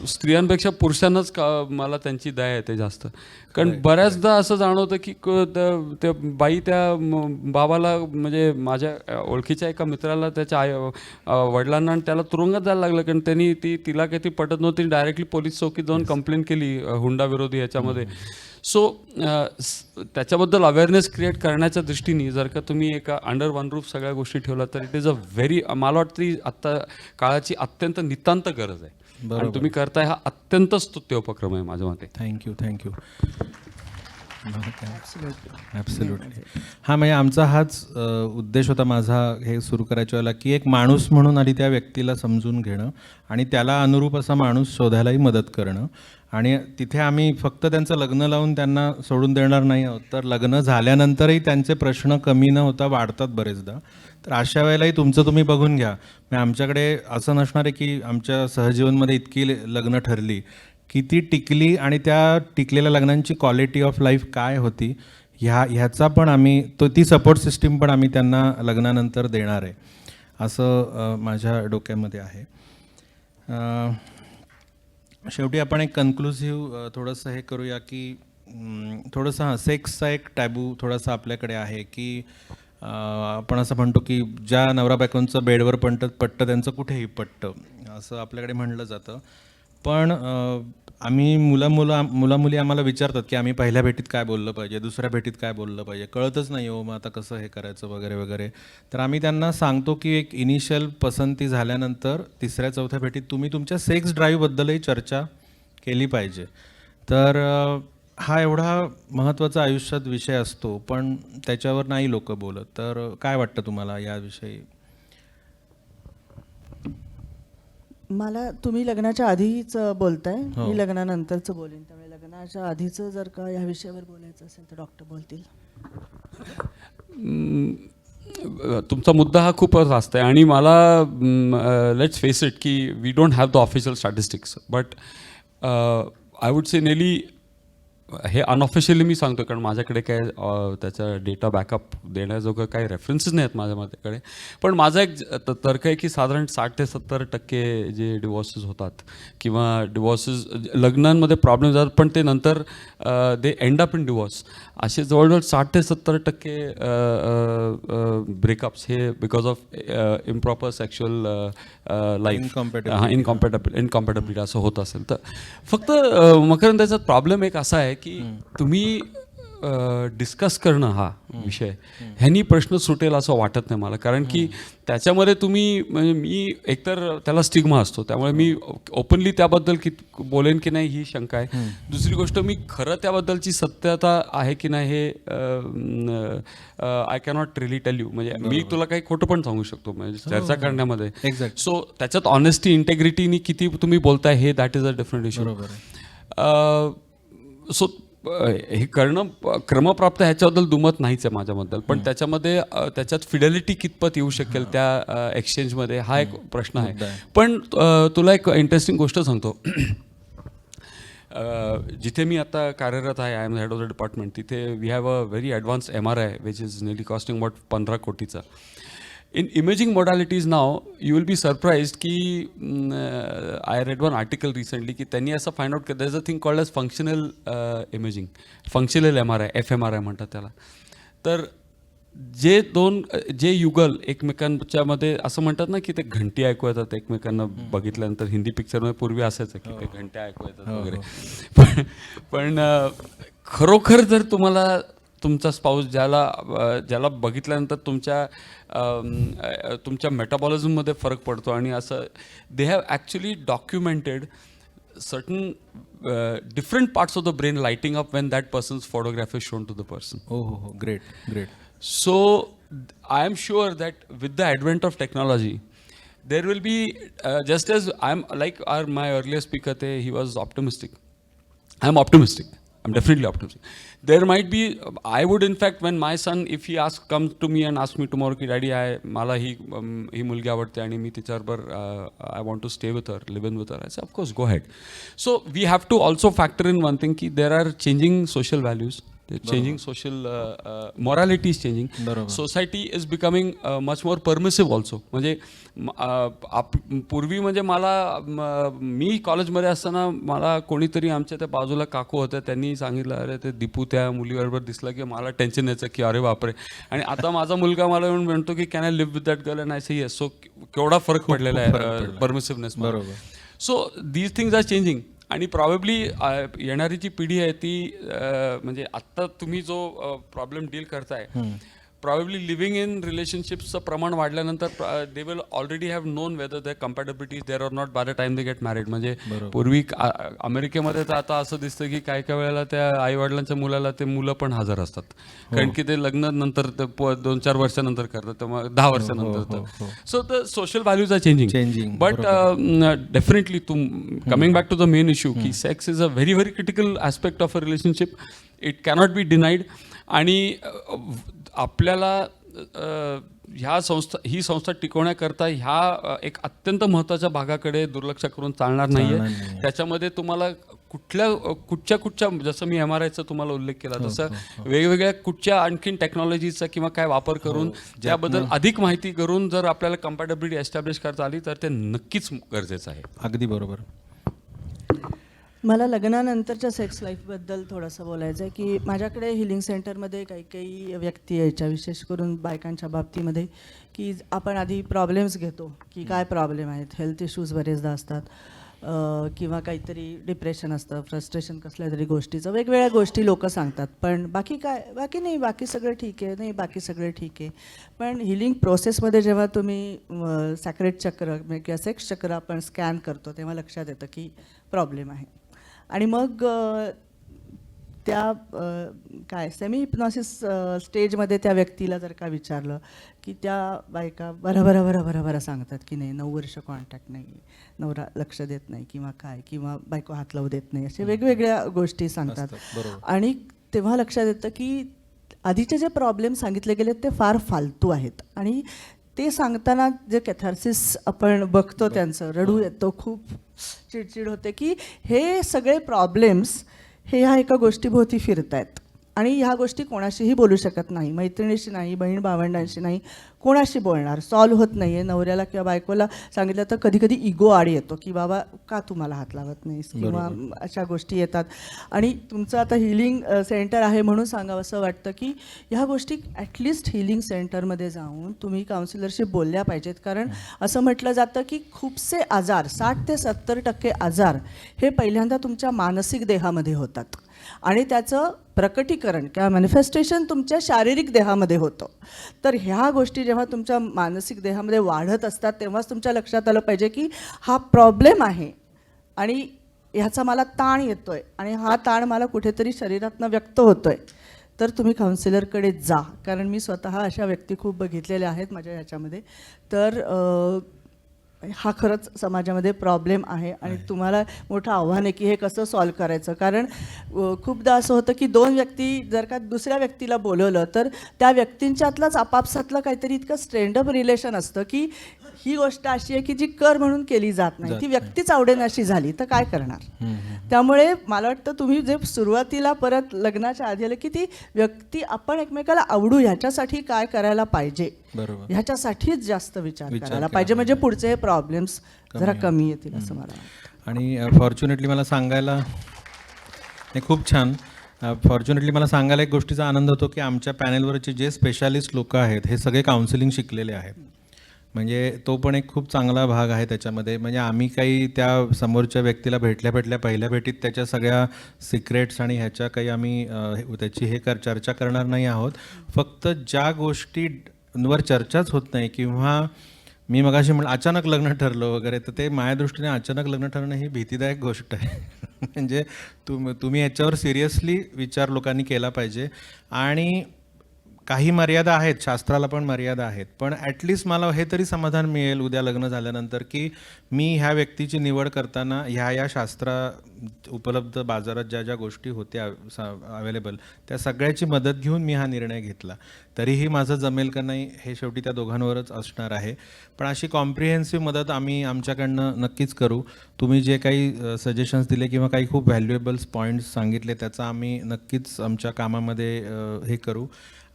स्त्रियांपेक्षा पुरुषांनाच मला त्यांची दया येते जास्त. कारण बऱ्याचदा असं जाणवतं की त्या बाई त्या बाबाला, म्हणजे माझ्या ओळखीच्या एका मित्राला त्याच्या वडिलांना आणि त्याला तुरुंगात जायला लागलं, कारण त्यांनी तिला काही ती पटत नव्हती, डायरेक्टली पोलीस चौकीत जाऊन कंप्लेंट केली हुंडा विरोधी याच्यामध्ये. सो त्याच्याबद्दल अवेअरनेस क्रिएट करण्याच्या दृष्टीने जर का तुम्ही एका अंडर वन रूफ सगळ्या गोष्टी ठेवला तर इट इज अ व्हेरी, मला वाटतं ती आत्ता काळाची अत्यंत नितांत गरज आहे. आणि तुम्ही करताय हा अत्यंत स्तुत्य उपक्रम आहे माझ्या मते. थँक्यू. ॲब्सोल्युटली. हां, म्हणजे आमचा हाच उद्देश होता माझा हे सुरू करायच्या वेळेला, की एक माणूस म्हणून आधी त्या व्यक्तीला समजून घेणं आणि त्याला अनुरूप असा माणूस शोधायलाही मदत करणं. आणि तिथे आम्ही फक्त त्यांचं लग्न लावून त्यांना सोडून देणार नाही आहोत, तर लग्न झाल्यानंतरही त्यांचे प्रश्न कमी न होता वाढतात बरेचदा. तर अशा वेळेलाही तुमचं तुम्ही बघून घ्या. म्हणजे आमच्याकडे असं नसणार आहे की आमच्या सहजीवनमध्ये इतकी लग्न ठरली, किती टिकली आणि त्या टिकलेल्या लग्नांची क्वालिटी ऑफ लाईफ काय होती ह्याचा पण आम्ही ती सपोर्ट सिस्टीम पण आम्ही त्यांना लग्नानंतर देणार आहे, असं माझ्या डोक्यामध्ये आहे. शेवटी आपण एक कन्क्लुसिव्ह थोडंसं हे करूया की थोडंसं सेक्सचा एक टॅबू थोडासा आपल्याकडे आहे, की आपण असं म्हणतो की ज्या नवरा बायकोंचं बेडवर पटतं त्यांचं कुठेही पटतं असं आपल्याकडे म्हणलं जातं. पण आम्ही मुली आम्हाला विचारतात की आम्ही पहिल्या भेटीत काय बोललं पाहिजे, दुसऱ्या भेटीत काय बोललं पाहिजे, कळतच नाही हो, मग आता कसं हे करायचं वगैरे वगैरे. तर आम्ही त्यांना सांगतो की एक इनिशियल पसंती झाल्यानंतर तिसऱ्या चौथ्या भेटीत तुम्ही तुमच्या सेक्स ड्राईव्हबद्दलही चर्चा केली पाहिजे. तर हा एवढा महत्त्वाचा आयुष्यात विषय असतो, पण त्याच्यावर नाही लोक बोलत. तर काय वाटतं तुम्हाला याविषयी? मला तुम्ही लग्नाच्या आधीच बोलताय, मी लग्नानंतरचं बोलेन, त्यामुळे लग्नाच्या आधीचं जर का या विषयावर बोलायचं असेल तर डॉक्टर बोलतील. तुमचा मुद्दा हा खूपच रास्त आहे आणि मला लेट्स फेस इट की we don't have the official statistics, but I would say nearly हे अनऑफिशियली मी सांगतो कारण माझ्याकडे काय त्याचा डेटा बॅकअप देण्याजोगं काही रेफरन्सेस नाही आहेत माझ्याकडे. पण माझा एक तर्क आहे की साधारण 60 ते 70% जे डिवॉर्सेस होतात किंवा डिवॉर्सेस लग्नांमध्ये प्रॉब्लेम जातात पण ते नंतर they end up in divorce, असे जवळजवळ 60 ते 70% ब्रेकअप्स हे because of improper sexual life, incompatibility असं होत असेल तर फक्त मकरंद त्याचा प्रॉब्लेम एक असा आहे की तुम्ही डिस्कस करणं हा विषय ह्यानी प्रश्न सुटेल असं वाटत नाही मला. कारण की त्याच्यामध्ये तुम्ही म्हणजे मी एकतर त्याला स्टिग्मा असतो त्यामुळे मी ओपनली त्याबद्दल बोलेन की नाही ही शंका आहे. दुसरी गोष्ट मी खरं त्याबद्दलची सत्यता आहे की नाही हे I cannot really tell you. म्हणजे मी तुला काही खोटं पण सांगू शकतो म्हणजे चर्चा करण्यामध्ये. सो त्याच्यात ऑनेस्टी इंटेग्रिटीनी किती तुम्ही बोलताय हे that is a different issue. So हे करणं क्रमप्राप्त ह्याच्याबद्दल दुमत नाहीच आहे माझ्याबद्दल. पण त्याच्यामध्ये त्याच्यात फिडेलिटी कितपत येऊ शकेल त्या एक्सचेंजमध्ये हा एक प्रश्न आहे. पण तुला एक इंटरेस्टिंग गोष्ट सांगतो. जिथे मी आता कार्यरत आहे, I am head of the department, तिथे we have a very advance MRI which is nearly costing about 15 कोटीचा. In imaging modalities now, you will be surprised कि I read one article recently कि त्यांनी असं फाइंड आउट केलं, there is a thing called as functional imaging, functional MRI, FMRI म्हणतात त्याला. तर जे युगल एकमेकांच्या मध्ये असं म्हणतात ना की ते घंटी ऐकू येतात एकमेकांना बघितल्यानंतर, हिंदी पिक्चरमध्ये पूर्वी असायचं की ते घंट्या ऐकू येतात वगैरे. पण खरोखर जर तुम्हाला तुमचा स्पाऊस ज्याला बघितल्यानंतर तुमच्या मेटाबॉलिझममध्ये फरक पडतो आणि असं they have actually documented certain different parts of the brain lighting up when that person's photograph is shown to the person. हो, great great. So I am sure that with the advent of technology, there will be just as I'm like my earlier speaker, he was optimistic. I'm optimistic. I'm definitely optimistic. There might be. I would in fact, when my son, if he comes to me and asks me tomorrow, ki Daddy, मला ही मुलगी आवडते आणि मी तिच्याबरोबर I want to stay with her, live in with her. I say, of course, go ahead. So we have to also factor in one thing, ki there are changing social values. Changing social morality is changing. Society is becoming much more permissive also. म्हणजे पूर्वी म्हणजे मी कॉलेजमध्ये असताना मला कोणीतरी आमच्या त्या बाजूला काकू होत्या, त्यांनी सांगितलं अरे ते दीपू त्या मुलीबरोबर दिसलं की मला टेन्शन यायचं की अरे बापरे. आणि आता माझा मुलगा मला येऊन म्हणतो की can I live with that girl and I say yes. So केवढा फरक पडलेला आहे परमिसिव्हनेस. बरोबर. So these things are changing. आणि प्रॉबेबली येणारी जी पिढी आहे ती म्हणजे आत्ता तुम्ही जो प्रॉब्लेम डील करताय, प्रॉबेबली लिव्हिंग इन रिलेशनशिप्सचं प्रमाण वाढल्यानंतर they will already have known whether they compatibility is there or not by the time they get married. म्हणजे पूर्वी अमेरिकेमध्ये तर आता असं दिसतं की काही वेळेला त्या आईवडिलांच्या मुलाला ते मुलं पण हजर असतात. कारण की ते लग्न नंतर 2-4 वर्षानंतर करतात, तेव्हा 10 वर्षानंतर. So the social values are changing. But definitely coming back to the main issue की sex is a very very critical aspect of a relationship. It cannot be denied. आणि आपल्याला ही संस्था टिकवण्याकरता ह्या एक अत्यंत महत्त्वाच्या भागाकडे दुर्लक्ष करून चालणार नाहीये. त्याच्यामध्ये तुम्हाला कुठच्या जसं मी MRIचा तुम्हाला उल्लेख केला तसं वेगवेगळ्या कुठच्या आणखीन टेक्नॉलॉजीचा किंवा काय वापर करून त्याबद्दल अधिक माहिती करून जर आपल्याला कम्पॅटेबिलिटी एस्टॅब्लिश करता आली तर ते नक्कीच गरजेचं आहे. अगदी बरोबर. मला लग्नानंतरच्या सेक्स लाईफबद्दल थोडंसं बोलायचं आहे की माझ्याकडे हिलिंग सेंटरमध्ये काही व्यक्ती यायच्या, विशेष करून बायकांच्या बाबतीमध्ये, की आपण आधी प्रॉब्लेम्स घेतो की काय प्रॉब्लेम आहेत. हेल्थ इश्यूज बरेचदा असतात किंवा काहीतरी डिप्रेशन असतं, फ्रस्ट्रेशन कसल्या तरी गोष्टीचं, वेगवेगळ्या गोष्टी लोक सांगतात. पण बाकी नाही, बाकी सगळं ठीक आहे, नाही बाकी सगळं ठीक आहे. पण हिलिंग प्रोसेसमध्ये जेव्हा तुम्ही सॅक्रेट चक्र किंवा सेक्स चक्र आपण स्कॅन करतो तेव्हा लक्षात येतं की प्रॉब्लेम आहे. आणि मग त्या सेमी हिप्नॉसिस स्टेजमध्ये त्या व्यक्तीला जर का विचारलं की त्या बायका बरं सांगतात की नाही 9 वर्ष कॉन्टॅक्ट नाही, नवरा लक्ष देत नाही किंवा बायको हात लावू देत नाही, अशा वेगवेगळ्या गोष्टी सांगतात. आणि तेव्हा लक्षात येतं की आधीचे जे प्रॉब्लेम सांगितले गेले ते फार फालतू आहेत. आणि ते सांगताना जे कॅथार्सिस आपण बघतो त्यांचं, रडू येतो, खूप चिडचिड होते की हे सगळे प्रॉब्लेम्स हे ह्या एका गोष्टीभोवती फिरतायत आणि ह्या गोष्टी कोणाशीही बोलू शकत नाही, मैत्रिणीशी नाही, बहीण भावंडांशी नाही, कोणाशी बोलणार, सॉल्व्ह होत नाही आहे. नवऱ्याला किंवा बायकोला सांगितलं तर कधी कधी इगो आड येतो की बाबा का तू मला हात लावत नाहीस किंवा अशा गोष्टी येतात. आणि तुमचं आता हिलिंग सेंटर आहे म्हणून सांगावं असं वाटतं की ह्या गोष्टी ॲटलिस्ट हिलिंग सेंटरमध्ये जाऊन तुम्ही काउन्सिलरशी बोलल्या पाहिजेत. कारण असं म्हटलं जातं की खूपसे आजार 60 ते 70% आजार हे पहिल्यांदा तुमच्या मानसिक देहामध्ये होतात आणि त्याचं प्रकटीकरण किंवा मॅनिफेस्टेशन तुमच्या शारीरिक देहामध्ये होतं. तर ह्या गोष्टी जेव्हा तुमच्या मानसिक देहामध्ये वाढत असतात तेव्हाच तुमच्या लक्षात आलं पाहिजे की हा प्रॉब्लेम आहे आणि ह्याचा मला ताण येतो आहे आणि हा ताण मला कुठेतरी शरीरातनं व्यक्त होतो आहे. तर तुम्ही काउन्सिलरकडे जा. कारण मी स्वतः अशा व्यक्ती खूप बघितलेल्या आहेत माझ्या ह्याच्यामध्ये. तर हा खरंच समाजामध्ये प्रॉब्लेम आहे आणि तुम्हाला मोठं आव्हान आहे की हे कसं सॉल्व करायचं. कारण खूपदा असं होतं की दोन व्यक्ती जर का दुसऱ्या व्यक्तीला बोलवलं तर त्या व्यक्तींच्यातलंच आपापसातलं काहीतरी इतकं स्ट्रेंडअप रिलेशन असतं की ही गोष्ट अशी आहे की जी कर म्हणून केली जात नाही, ती व्यक्तीच आवडेन अशी झाली तर काय करणार. त्यामुळे मला वाटतं तुम्ही जे सुरुवातीला परत लग्नाच्या आधी आले की ती व्यक्ती आपण एकमेकाला आवडू ह्याच्यासाठी काय करायला पाहिजे ह्याच्यासाठीच जास्त विचार करायला पाहिजे. म्हणजे पुढचे हे प्रॉब्लेम्स जरा कमी येतील असं मला वाटतं. आणि फॉर्च्युनेटली मला सांगायला हे खूप छान. फॉर्च्युनेटली मला सांगायला एक गोष्टीचा आनंद होतो की आमच्या पॅनेलवरचे जे स्पेशालिस्ट लोक आहेत हे सगळे काउन्सिलिंग शिकलेले आहेत. म्हणजे तो पण एक खूप चांगला भाग आहे त्याच्यामध्ये. म्हणजे आम्ही काही त्या समोरच्या व्यक्तीला भेटल्या पहिल्या भेटीत त्याच्या सगळ्या सिक्रेट्स आणि ह्याच्या काही आम्ही त्याची चर्चा करणार नाही आहोत. फक्त ज्या गोष्टींवर चर्चाच होत नाही किंवा मी मगाशी म्हणलं अचानक लग्न ठरलं वगैरे, तर ते माझ्या दृष्टीने अचानक लग्न ठरणं ही भीतीदायक गोष्ट आहे. म्हणजे तुम्ही याच्यावर सिरियसली विचार लोकांनी केला पाहिजे. आणि काही मर्यादा आहेत, शास्त्राला पण मर्यादा आहेत, पण ॲटलिस्ट मला हे तरी समाधान मिळेल उद्या लग्न झाल्यानंतर की मी ह्या व्यक्तीची निवड करताना ह्या शास्त्रा उपलब्ध बाजारात ज्या गोष्टी होत्या अवेलेबल त्या सगळ्याची मदत घेऊन मी हा निर्णय घेतला. तरीही माझं जमेल का नाही हे शेवटी त्या दोघांवरच असणार आहे. पण अशी कॉम्प्रिहेन्सिव्ह मदत आम्ही आमच्याकडनं नक्कीच करू. तुम्ही जे काही सजेशन्स दिले किंवा काही खूप व्हॅल्युएबल्स पॉईंट्स सांगितले त्याचा आम्ही नक्कीच आमच्या कामामध्ये हे करू.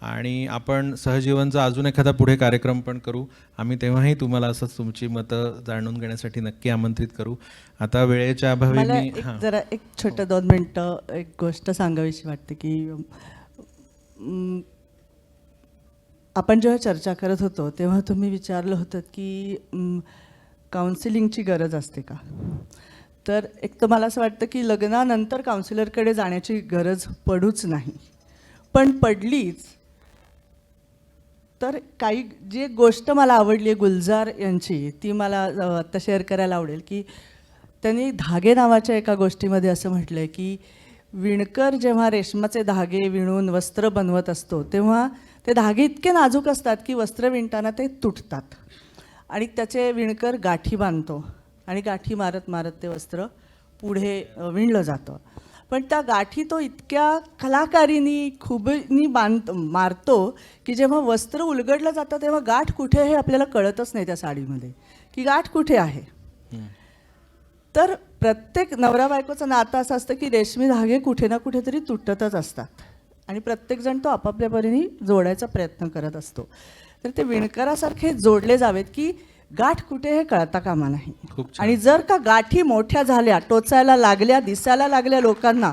आणि आपण सहजीवनचा अजून एखादा पुढे कार्यक्रम पण करू. आम्ही तेव्हाही तुम्हाला असंच तुमची मतं जाणून घेण्यासाठी नक्की आमंत्रित करू. आता वेळेच्या अभावी मला मी जरा एक छोटं 2 मिनटं एक गोष्ट सांगावीशी वाटते की आपण जेव्हा चर्चा करत होतो तेव्हा तुम्ही विचारलं होतं की काउन्सिलिंगची गरज असते का. तर एक तर मला असं वाटतं की लग्नानंतर काउन्सिलरकडे जाण्याची गरज पडूच नाही, पण पडलीच तर काही जी गोष्ट मला आवडली आहे गुलजार यांची ती मला आत्ता शेअर करायला आवडेल. की त्यांनी धागे नावाच्या एका गोष्टीमध्ये असं म्हटलं आहे की विणकर जेव्हा रेशमाचे धागे विणून वस्त्र बनवत असतो तेव्हा ते धागे इतके नाजूक असतात की वस्त्र विणताना ते तुटतात आणि त्याचे विणकर गाठी बांधतो आणि गाठी मारत मारत ते वस्त्र पुढे विणलं जातं. पण त्या गाठी तो इतक्या कलाकारीनी खुबीनी मारतो की जेव्हा वस्त्र उलगडलं जातं तेव्हा गाठ कुठे आहे हे आपल्याला कळतच नाही त्या साडीमध्ये की गाठ कुठे आहे. तर प्रत्येक नवरा बायकोचं नातं असं असतं की रेशमी धागे कुठे ना कुठेतरी तुटतच असतात आणि प्रत्येकजण तो आपापल्या परीने जोडायचा प्रयत्न करत असतो. तर ते विणकरासारखे जोडले जावेत की गाठ कुठे हे कळता कामा नाही. आणि जर का गाठी मोठ्या झाल्या, टोचायला लागल्या, दिसायला लागल्या लोकांना,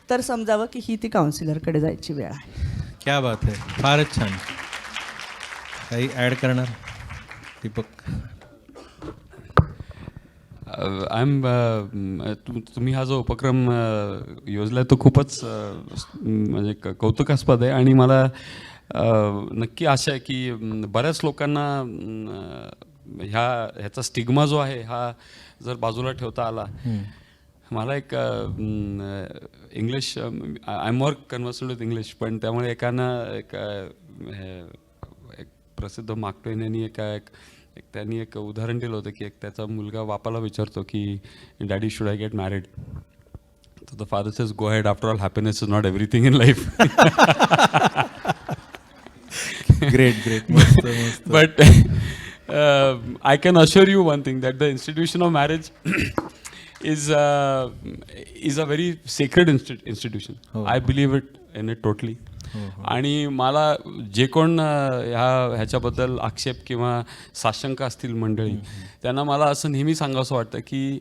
तर समजावं की ही ती काउन्सिलरकडे जायची वेळ आहे. क्या बात आहे, फारच छान. काही ॲड करणार दीपक? तुम्ही हा जो उपक्रम योजला तो खूपच म्हणजे कौतुकास्पद आहे आणि मला नक्की आशा आहे की बऱ्याच लोकांना ह्याचा स्टिग्मा जो आहे हा जर बाजूला ठेवता आला. मला एक English I am more conversant with English, पण त्यामुळे एकानं एक प्रसिद्ध मार्क ट्वेन यांनी त्यांनी एक उदाहरण दिलं होतं की एक त्याचा मुलगा बापाला विचारतो की daddy should I get married, तर the father says go head, after all happiness is not everything in life. Great. But I can assure you one thing, that the institution of marriage is a very sacred institution. I believe it in it totally. आणि मला जे कोण ह्याच्याबद्दल आक्षेप किंवा साशंक असतील मंडळी, त्यांना मला असं नेहमी सांगावंसं वाटतं की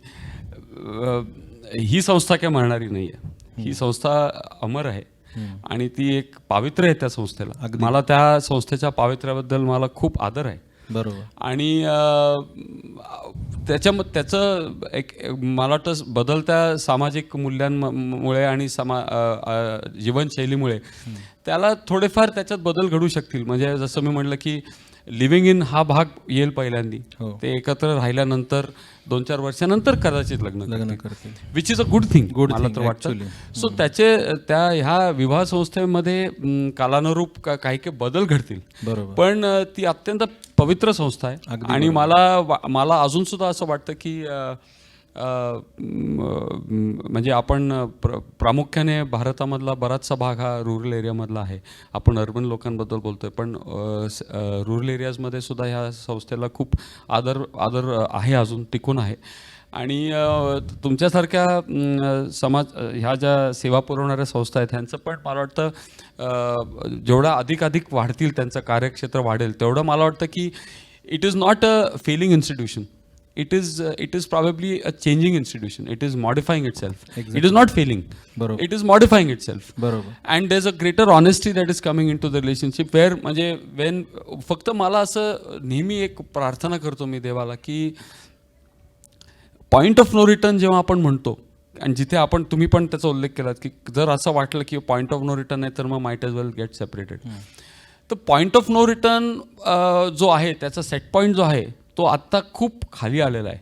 ही संस्था काय मरणारी नाही आहे. ही संस्था अमर आहे आणि ती एक पावित्र्य आहे त्या संस्थेला. मला त्या संस्थेच्या पावित्र्याबद्दल मला खूप आदर आहे. बरोबर. आणि त्याचं एक मला वाटतं बदलत्या सामाजिक मूल्यांमुळे आणि जीवनशैलीमुळे त्याला थोडेफार त्याच्यात बदल घडू शकतील. म्हणजे जसं मी म्हटलं की लिव्हिंग इन हा भाग येईल पहिल्यांदी. ते एकत्र राहिल्यानंतर 2-4 वर्षानंतर कदाचित लग्न करतील, which is a good thing मला तर वाटतं. सो ह्या विवाह संस्थेमध्ये कालानुरूप काही काही बदल घडतील. बरोबर. पण ती अत्यंत पवित्र संस्था आहे. आणि मला अजून सुद्धा असं वाटतं की म्हणजे आपण प्रामुख्याने भारतामधला बराचसा भाग हा रुरल एरियामधला आहे. आपण अर्बन लोकांबद्दल बोलतोय, पण रुरल एरियाजमध्ये सुद्धा ह्या संस्थेला खूप आदर आहे, अजून टिकून आहे. आणि तुमच्यासारख्या ह्या ज्या सेवा पुरवणाऱ्या संस्था आहेत ह्यांचं पण मला वाटतं जेवढा अधिक वाढतील, त्यांचं कार्यक्षेत्र वाढेल, तेवढं मला वाटतं की it is not a failing institution. It is probably a changing institution. It is modifying itself. Exactly. It is not failing. Barabar. It is modifying itself. Barabar. And there's a greater honesty that is coming into the relationship where म्हणजे when फक्त मला असं नेहमी एक प्रार्थना करतो मी देवाला की पॉईंट ऑफ नो रिटर्न जेव्हा आपण म्हणतो, आणि जिथे तुम्ही पण त्याचा उल्लेख केलात की जर असं वाटलं की पॉईंट ऑफ नो रिटर्न आहे तर मग might as well get separated. तर पॉईंट ऑफ नो रिटर्न जो आहे त्याचा सेट पॉईंट जो आहे तो आत्ता खूप खाली आलेला आहे.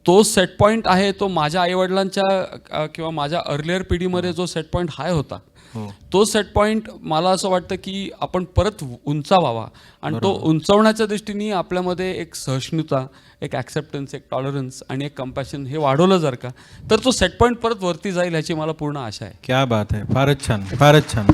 तो सेट पॉईंट आहे तो माझ्या आईवडिलांच्या किंवा माझ्या अर्लियर पिढीमध्ये जो सेट पॉईंट हाय होता, तो सेट पॉईंट मला असं वाटतं की आपण परत उंचावावा. आणि तो उंचावण्याच्या दृष्टीने आपल्यामध्ये एक सहिष्णुता, एक ॲक्सेप्टन्स, एक टॉलरन्स आणि एक कंपॅशन हे वाढवलं जर का, तर तो सेट पॉईंट परत वरती जाईल ह्याची मला पूर्ण आशा आहे. क्या बात आहे. फारच छान, फारच छान.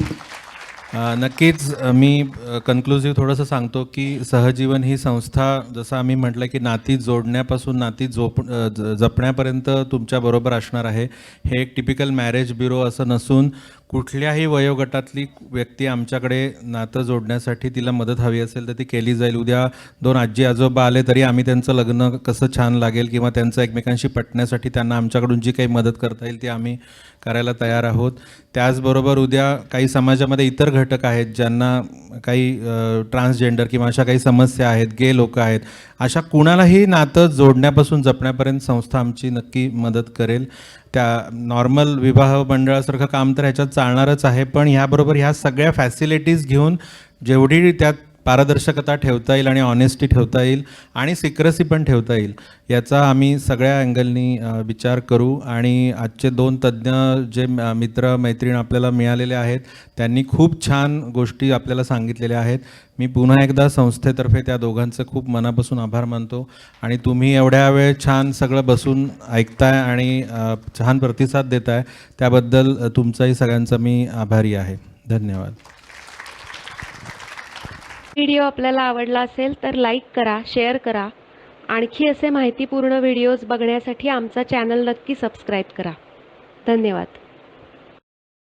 नक्कीच मी कन्क्लुझिव्ह थोडंसं सांगतो की सहजीवन ही संस्था, जसं आम्ही म्हटलं की नाती जोडण्यापासून नाती जपण्यापर्यंत तुमच्याबरोबर असणार आहे. हे एक टिपिकल मॅरेज ब्युरो असं नसून कुठल्याही वयोगटातली व्यक्ती आमच्याकडे नातं जोडण्यासाठी तिला मदत हवी असेल तर ती केली जाईल. उद्या 2 आजी आजोबा आले तरी आम्ही त्यांचं लग्न कसं छान लागेल किंवा त्यांचं एकमेकांशी पटण्यासाठी त्यांना आमच्याकडून जी काही मदत करता येईल ती आम्ही करायला तयार आहोत. त्याचबरोबर उद्या काही समाजामध्ये इतर घटक आहेत ज्यांना काही ट्रान्सजेंडर किंवा अशा काही समस्या आहेत, गे लोक आहेत, अशा कुणालाही नातं जोडण्यापासून जपण्यापर्यंत संस्था आमची नक्की मदत करेल. त्या नॉर्मल विवाह मंडळासारखं काम तर ह्याच्यात चालणारच आहे, पण ह्याबरोबर ह्या सगळ्या फॅसिलिटीज घेऊन जेवढी त्यात पारदर्शकता ठेवता येईल आणि ऑनेस्टी ठेवता येईल आणि सिक्रेसी पण ठेवता येईल याचा आम्ही सगळ्या अँगलनी विचार करू. आणि आजचे 2 तज्ज्ञ जे मित्र मैत्रीण आपल्याला मिळालेले आहेत त्यांनी खूप छान गोष्टी आपल्याला सांगितलेल्या आहेत. मी पुन्हा एकदा संस्थेतर्फे त्या दोघांचं खूप मनापासून आभार मानतो. आणि तुम्ही एवढ्या वेळ छान सगळं बसून ऐकताय आणि छान प्रतिसाद देताय त्याबद्दल तुमचाही सगळ्यांचा मी आभारी आहे. धन्यवाद. व्हिडिओ आपल्याला आवडला असेल तर लाईक करा, शेअर करा. आणखी असे माहितीपूर्ण व्हिडिओज बघण्यासाठी आमचा चॅनल नक्की सबस्क्राईब करा. धन्यवाद.